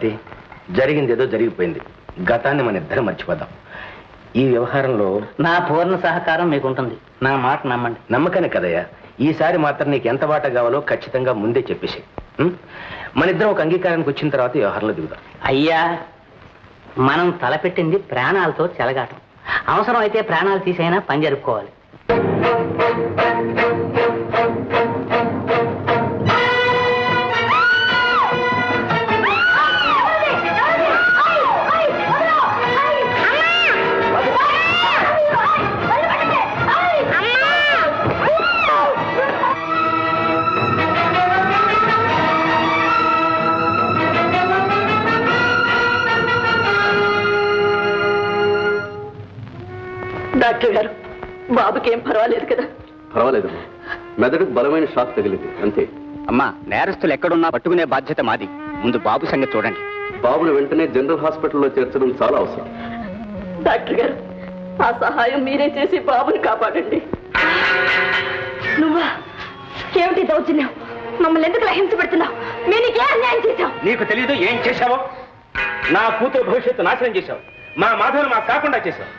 చక్రవర్తి, జరిగింది ఏదో జరిగిపోయింది. గతాన్ని మన ఇద్దరం మర్చిపోదాం. ఈ వ్యవహారంలో నా పూర్ణ సహకారం మీకుంటుంది. నా మాట నమ్మండి. నమ్మకానే కదయ్యా. ఈసారి మాత్రం నీకు ఎంత వాటా కావాలో ఖచ్చితంగా ముందే చెప్పేసి మన ఇద్దరం ఒక అంగీకారానికి వచ్చిన తర్వాత వ్యవహారంలో దిగుదాం. అయ్యా, మనం తలపెట్టింది ప్రాణాలతో చెలగాటం. అవసరం అయితే ప్రాణాలు తీసైనా పని జరుపుకోవాలి. డాక్టర్ గారు, బాబుకి ఏం పర్వాలేదు కదా? పర్వాలేదమ్మా, మెదడుకు బలమైన షాక్ తగిలింది అంతే. అమ్మా, నేరస్తులు ఎక్కడున్నా పట్టుకునే బాధ్యత మాది. ముందు బాబు సంగతి చూడండి. బాబును వెంటనే జనరల్ హాస్పిటల్లో చేర్చడం చాలా అవసరం. డాక్టర్ గారు, ఆ సహాయం మీరే చేసి బాబుని కాపాడండి. నువ్వా? ఏమిటి దౌర్జన్యం? మమ్మల్ని ఎందుకు హింస పెడుతున్నావు? మేము నీకే అన్యాయం చేశాం. నీకు తెలీదు ఏం చేశావో? నా కూతురు భవిష్యత్తు నాశనం చేశావు. మా మాధవులు మాకు కాకుండా చేశావు.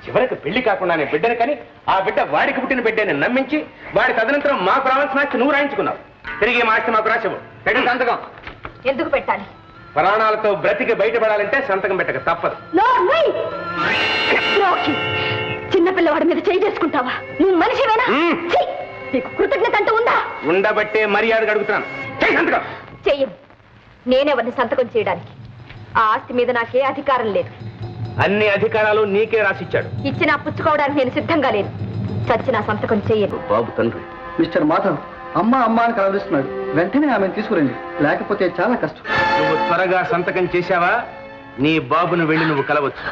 చివరికి పెళ్లి కాకుండానే బిడ్డను కానీ ఆ బిడ్డ వాడికి పుట్టిన బిడ్డని నమ్మించి వాడి తదనంతరం మాకు రావాల్సిన ఆస్తి నువ్వు రాయించుకున్నావు. తిరిగి మా ఆస్తి మాకు రాసావు. పెట్టిన సంతకం. ఎందుకు పెట్టాలి? ప్రాణాలతో బ్రతికి బయటపడాలంటే సంతకం పెట్టక తప్పదు. చిన్నపిల్లవాడి మీద చేయి చేసుకుంటావా? నువ్వు మనిషివేనా? నీకు కృతజ్ఞత అంటూ ఉందా? ఉండబట్టే మర్యాదగా అడుగుతున్నాను. సంతకం చెయ్యను. నేనెవరిని సంతకం చేయడానికి? ఆ ఆస్తి మీద నాకే అధికారం లేదు. అన్ని అధికారాలు నీకే రాసిచ్చాడు. ఇచ్చినా పుచ్చుకోవడానికి నేను సిద్ధంగా లేను. చచ్చిన సంతకం చెయ్యను. బాబు తండ్రి మిస్టర్ మాధవ్ అమ్మ అమ్మ అని కలవరిస్తున్నాడు. వెంటనే ఆమెను తీసుకురండి, లేకపోతే చాలా కష్టం. నువ్వు త్వరగా సంతకం చేశావా నీ బాబును వెళ్ళి నువ్వు కలవచ్చు.